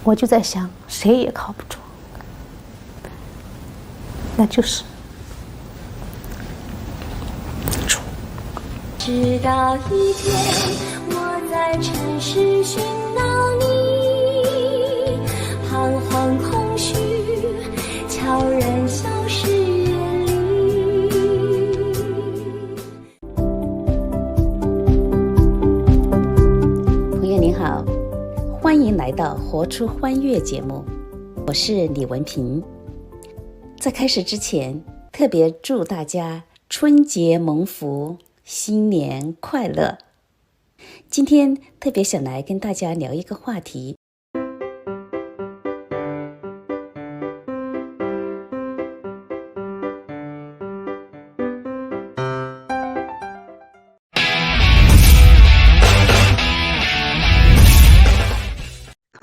我就在想，谁也靠不住，那就是主。直到一天，我在城市寻到你，彷徨空虚，悄然消失远离。朋友您好，欢迎来到活出欢悦节目，我是李文平。在开始之前，特别祝大家春节蒙福，新年快乐。今天特别想来跟大家聊一个话题。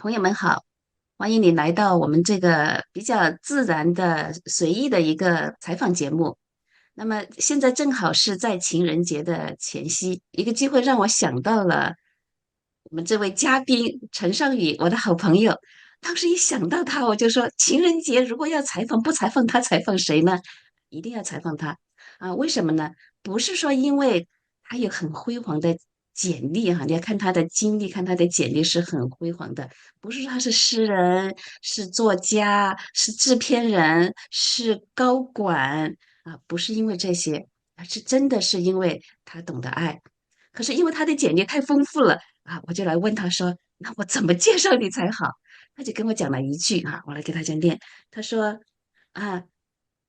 朋友们好，欢迎你来到我们这个比较自然的、随意的一个采访节目。那么现在正好是在情人节的前夕，一个机会让我想到了我们这位嘉宾陈尚宇，我的好朋友。当时一想到他，我就说，情人节如果要采访，不采访他，采访谁呢？一定要采访他啊！为什么呢？不是说因为他有很辉煌的简历哈，你要看他的经历，看他的简历是很辉煌的。不是说他是诗人、是作家、是制片人、是高管啊，不是因为这些，而是真的是因为他懂得爱。可是因为他的简历太丰富了啊，我就来问他说：“那我怎么介绍你才好？”他就跟我讲了一句啊，我来给大家念。他说：“啊，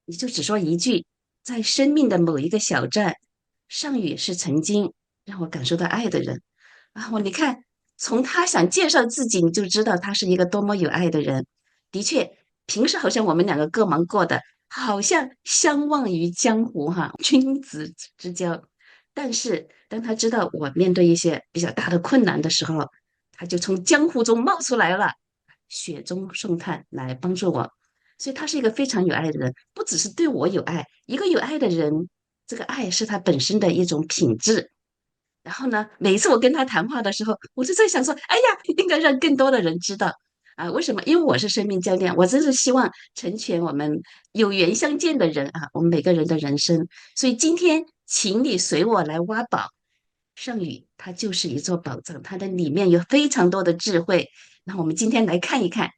你就只说一句，在生命的某一个小站，尚宇是曾经让我感受到爱的人。”啊，你看，从他想介绍自己，你就知道他是一个多么有爱的人。的确，平时好像我们两个各忙各的，好像相忘于江湖哈，君子之交。但是当他知道我面对一些比较大的困难的时候，他就从江湖中冒出来了，雪中送炭来帮助我。所以他是一个非常有爱的人，不只是对我有爱，一个有爱的人，这个爱是他本身的一种品质。然后呢，每一次我跟他谈话的时候，我就在想说，哎呀，应该让更多的人知道啊！为什么？因为我是生命教练，我真是希望成全我们有缘相见的人啊，我们每个人的人生。所以今天，请你随我来挖宝。圣宇它就是一座宝藏，它的里面有非常多的智慧。那我们今天来看一看。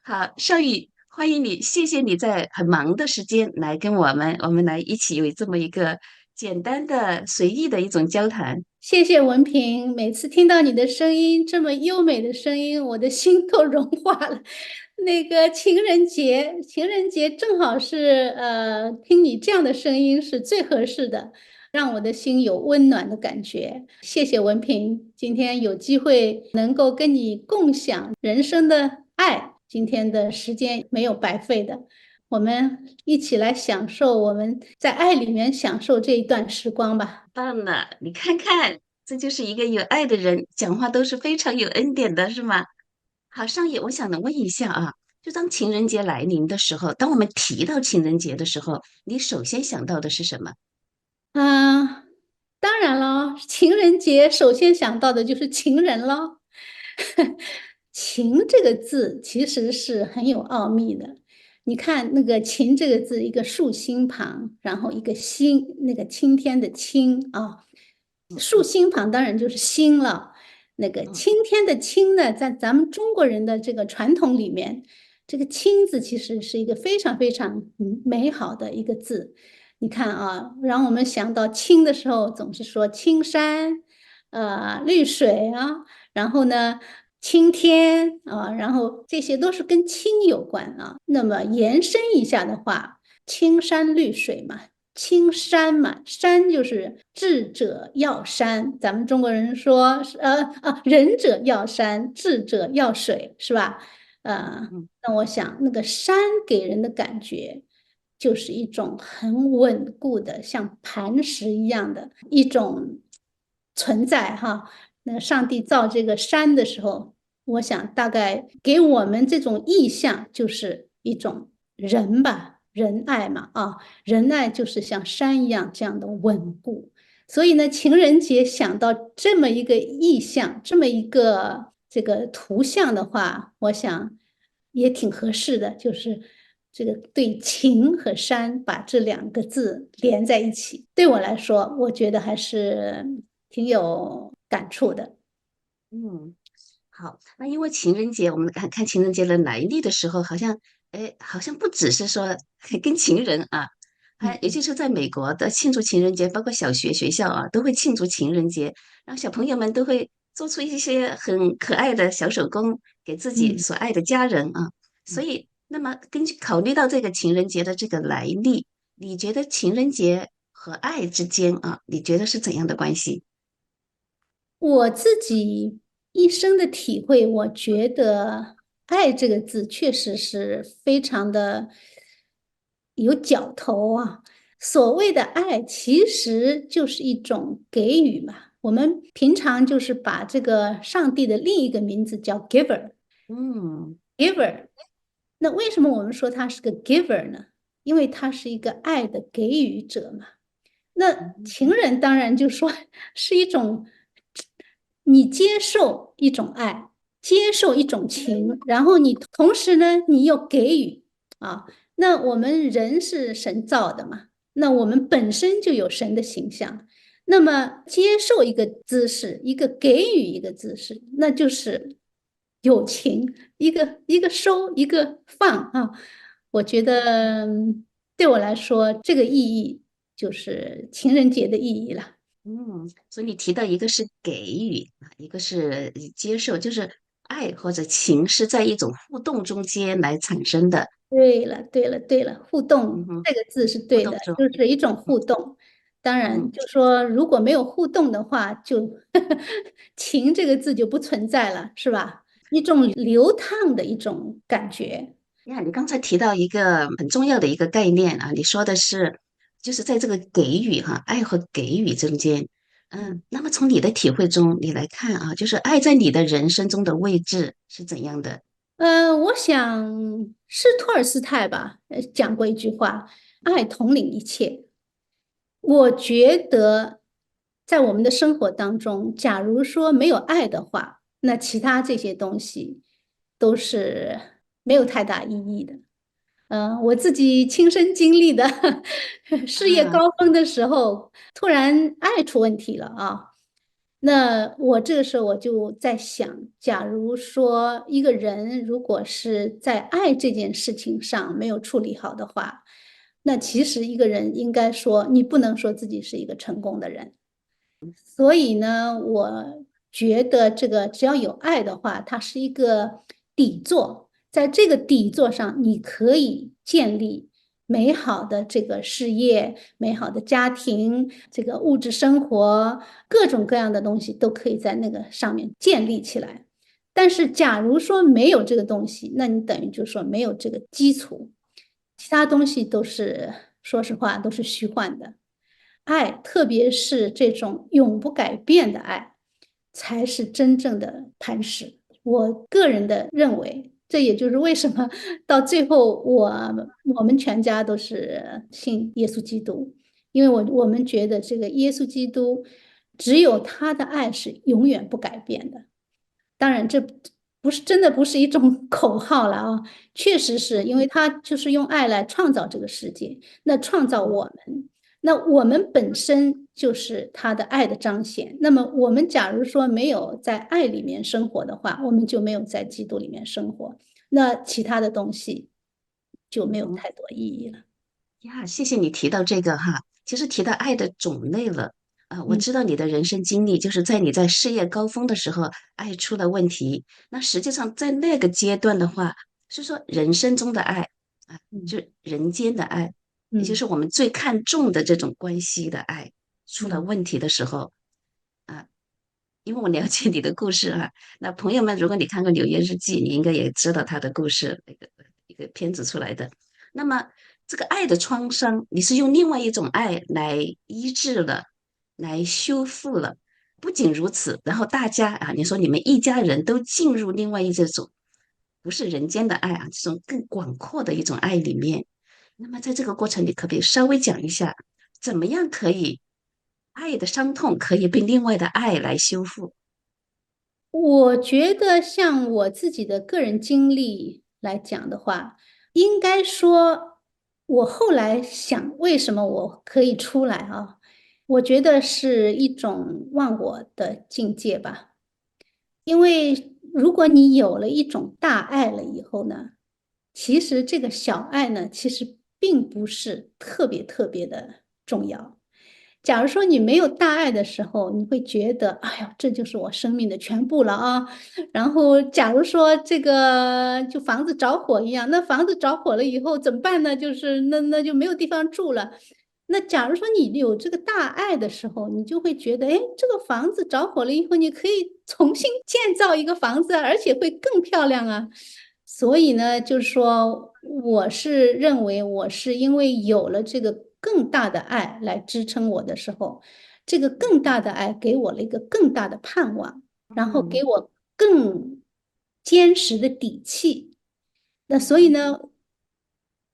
好，少宇，欢迎你，谢谢你在很忙的时间来跟我们来一起有这么一个简单的、随意的一种交谈。谢谢文平，每次听到你的声音，这么优美的声音，我的心都融化了。那个情人节，情人节正好是听你这样的声音是最合适的，让我的心有温暖的感觉。谢谢文平，今天有机会能够跟你共享人生的爱，今天的时间没有白费的。我们一起来享受我们在爱里面享受这一段时光吧。棒了，你看看，这就是一个有爱的人，讲话都是非常有恩典的，是吗？好，上野，我想问一下啊，就当情人节来临的时候，当我们提到情人节的时候，你首先想到的是什么？啊，当然了，情人节首先想到的就是情人了。情这个字其实是很有奥秘的。你看那个“情”这个字，一个竖心旁，然后一个心，那个青天的“青”啊，竖心旁当然就是心了。那个青天的“青”呢，在咱们中国人的这个传统里面，这个“青”字其实是一个非常非常美好的一个字。你看啊，让我们想到青的时候，总是说青山，绿水啊，然后呢，青天啊，然后这些都是跟青有关啊。那么延伸一下的话，青山绿水嘛，青山嘛，山就是智者要山，咱们中国人说，仁者要山，智者要水，是吧？那我想那个山给人的感觉。就是一种很稳固的，像磐石一样的一种存在哈。那上帝造这个山的时候，我想大概给我们这种意象，就是一种人吧，仁爱嘛啊，仁爱就是像山一样这样的稳固。所以呢，情人节想到这么一个意象，这么一个这个图像的话，我想也挺合适的，就是这个对情和山把这两个字连在一起，对我来说，我觉得还是挺有感触的。嗯。好，那因为情人节，我们看情人节的来历的时候，好像，哎，好像不只是说跟情人啊，还尤嗯其是在美国的庆祝情人节，包括小学、学校啊，都会庆祝情人节，然后小朋友们都会做出一些很可爱的小手工给自己嗯。所爱的家人啊。所以，那么根据考虑到这个情人节的这个来历，你觉得情人节和爱之间啊，你觉得是怎样的关系？我自己一生的体会，我觉得"爱"这个字确实是非常的有角头啊。所谓的爱，其实就是一种给予嘛。我们平常就是把这个上帝的另一个名字叫 嗯 giver。那为什么我们说他是个 giver 呢？因为他是一个爱的给予者嘛。那嗯情人当然就说是一种，你接受一种爱，接受一种情，然后你同时呢，你又给予啊。那我们人是神造的嘛，那我们本身就有神的形象，那么接受一个姿势，一个给予一个姿势，那就是友情，一个收，一个放啊。我觉得对我来说，这个意义就是情人节的意义了。嗯，所以你提到一个是给予啊，一个是接受，就是爱或者情是在一种互动中间来产生的。对了，对了，对了，互动嗯哼，这个字是对的，互动中，就是一种互动。当然，嗯，就说如果没有互动的话，就情这个字就不存在了，是吧？一种流淌的一种感觉。呀，你刚才提到一个很重要的一个概念啊，你说的是就是在这个给予哈，爱和给予中间。嗯。那么从你的体会中，你来看啊，就是爱在你的人生中的位置是怎样的？我想是托尔斯泰吧，讲过一句话：“爱统领一切。”我觉得，在我们的生活当中，假如说没有爱的话，那其他这些东西都是没有太大意义的。我自己亲身经历的，事业啊，高峰的时候，突然爱出问题了啊。那我这个时候我就在想，假如说一个人如果是在爱这件事情上没有处理好的话，那其实一个人应该说，你不能说自己是一个成功的人。所以呢，我觉得这个只要有爱的话，它是一个底座，在这个底座上，你可以建立美好的这个事业、美好的家庭、这个物质生活，各种各样的东西都可以在那个上面建立起来。但是，假如说没有这个东西，那你等于就说没有这个基础，其他东西都是，说实话，都是虚幻的。爱，特别是这种永不改变的爱，才是真正的磐石。我个人的认为，这也就是为什么到最后我们全家都是信耶稣基督，因为我们觉得这个耶稣基督只有他的爱是永远不改变的。当然，这不是真的不是一种口号了啊，确实是因为他就是用爱来创造这个世界，那创造我们。那我们本身就是他的爱的彰显。那么，我们假如说没有在爱里面生活的话，我们就没有在基督里面生活，那其他的东西就没有嗯。太多意义了。呀，谢谢你提到这个哈。其实提到爱的种类了，我嗯知道你的人生经历，就是在你在事业高峰的时候，爱出了问题。那实际上在那个阶段的话，是说人生中的爱啊，嗯就人间的爱，也就嗯是我们最看重的这种关系的爱，出了嗯问题的时候啊，因为我了解你的故事啊，那朋友们，如果你看过《纽约日记》，你应该也知道他的故事，那个一个片子出来的。那么这个爱的创伤，你是用另外一种爱来医治了，来修复了。不仅如此，然后大家啊，你说你们一家人都进入另外一这种不是人间的爱啊，这种更广阔的一种爱里面。那么在这个过程，你可不可以稍微讲一下，怎么样可以爱的伤痛可以被另外的爱来修复？我觉得像我自己的个人经历来讲的话，应该说，我后来想，为什么我可以出来啊？我觉得是一种忘我的境界吧。因为如果你有了一种大爱了以后呢，其实这个小爱呢，其实并不是特别特别的重要。假如说你没有大爱的时候，你会觉得，哎呀，这就是我生命的全部了啊。然后，假如说这个就房子着火一样，那房子着火了以后怎么办呢？就是那就没有地方住了。那假如说你有这个大爱的时候，你就会觉得，哎，这个房子着火了以后，你可以重新建造一个房子啊，而且会更漂亮啊。所以呢，就是说，我是认为我是因为有了这个更大的爱来支撑我的时候，这个更大的爱给我了一个更大的盼望，然后给嗯我更坚实的底气。那所以呢，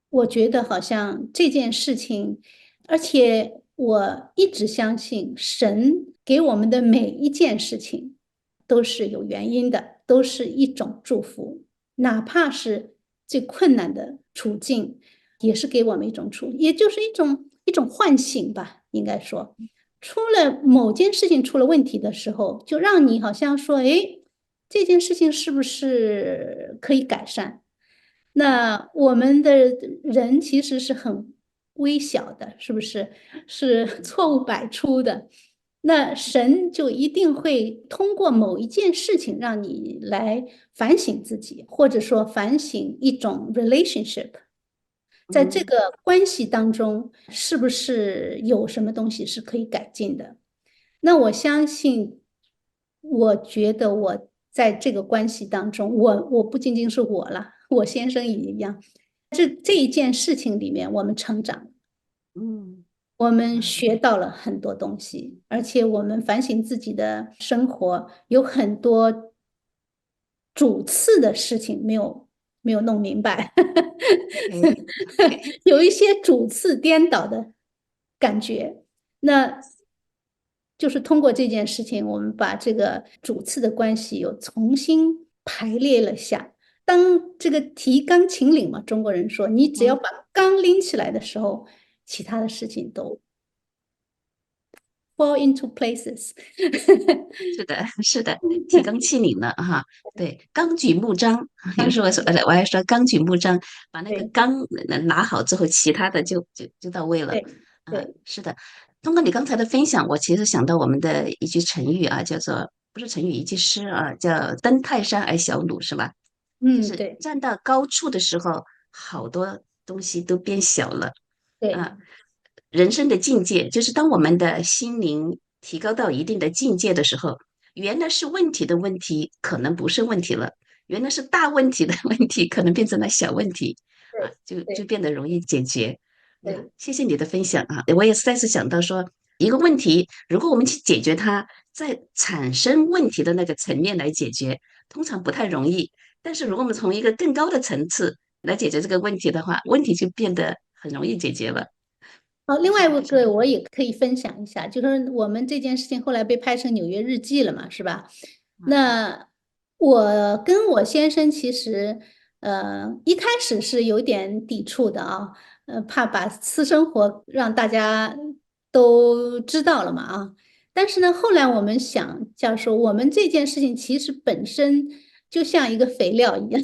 我觉得好像这件事情，而且我一直相信神给我们的每一件事情都是有原因的，都是一种祝福，哪怕是最困难的处境，也是给我们一种也就是一种唤醒吧，应该说，出了某件事情出了问题的时候，就让你好像说，哎，这件事情是不是可以改善？那我们的人其实是很微小的，是不是？是错误百出的。那神就一定会通过某一件事情让你来反省自己，或者说反省一种 relationship，在这嗯个关系当中，是不是有什么东西是可以改进的？那我相信，我觉得我在这个关系当中，我不仅仅是我了，我先生也一样。这一件事情里面，我们成长，嗯我们学到了很多东西，而且我们反省自己的生活，有很多主次的事情没有弄明白，，OK OK，有一些主次颠倒的感觉。那就是通过这件事情，我们把这个主次的关系又重新排列了下。当这个提纲挈领嘛，中国人说，你只要嗯，把纲拎起来的时候，其他的事情都 fall into places。是的，是的，提纲挈领了哈。对，纲举目张，有时候我还说纲举目张，把那个对纲拿好之后，其他的就到位了。对对，是的。通过你刚才的分享，我其实想到我们的一句成语啊，叫做不是成语，一句诗啊，叫“登泰山而小鲁”，是吧？就嗯，对是站到高处的时候，好多东西都变小了。对啊，人生的境界就是当我们的心灵提高到一定的境界的时候，原来是问题的问题，可能不是问题了；原来是大问题的问题，可能变成了小问题啊，就对变得容易解决。呀，对谢谢你的分享啊！我也再次想到说，一个问题，如果我们去解决它，在产生问题的那个层面来解决，通常不太容易。但是如果我们从一个更高的层次来解决这个问题的话，问题就变得很容易解决了。好，另谢谢外一你的分享。个我也可以分享一下，就是我们这件事情后来被拍成《纽约日记》了嘛，是吧？那我跟我先生其实，一开始是有点抵触的啊，怕把私生活让大家都知道了嘛啊。但是呢，后来我们想，叫说我们这件事情其实本身就像一个肥料一样，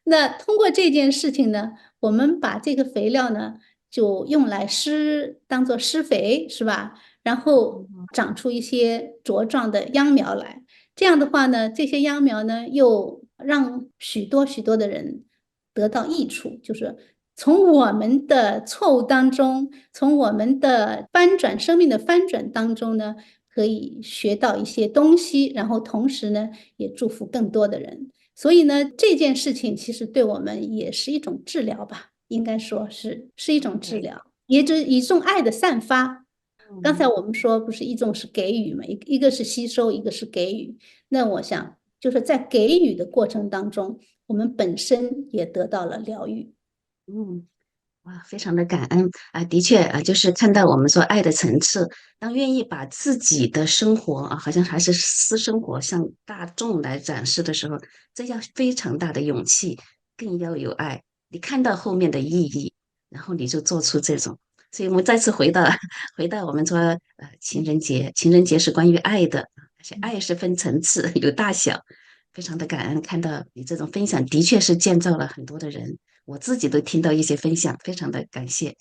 那通过这件事情呢，我们把这个肥料呢。就用来当做施肥，是吧？然后长出一些茁壮的秧苗来。这样的话呢，这些秧苗呢，又让许多许多的人得到益处，就是从我们的错误当中，从我们的生命的翻转当中呢，可以学到一些东西，然后同时呢，也祝福更多的人。所以呢，这件事情其实对我们也是一种治疗吧。应该说是一种治对，疗，也就是一种爱的散发。刚才嗯我们说不是一种是给予嘛，一个是吸收，一个是给予。那我想就是在给予的过程当中，我们本身也得到了疗愈。嗯。哇，非常的感恩啊，的确啊，就是看到我们说爱的层次，当愿意把自己的生活啊，好像还是私生活向大众来展示的时候，这要非常大的勇气，更要有爱。你看到后面的意义，然后你就做出这种。所以我们再次回到回到我们说情人节，情人节是关于爱的，而且爱是分层次，有大小。非常的感恩，看到你这种分享，的确是建造了很多的人。我自己都听到一些分享，非常的感谢。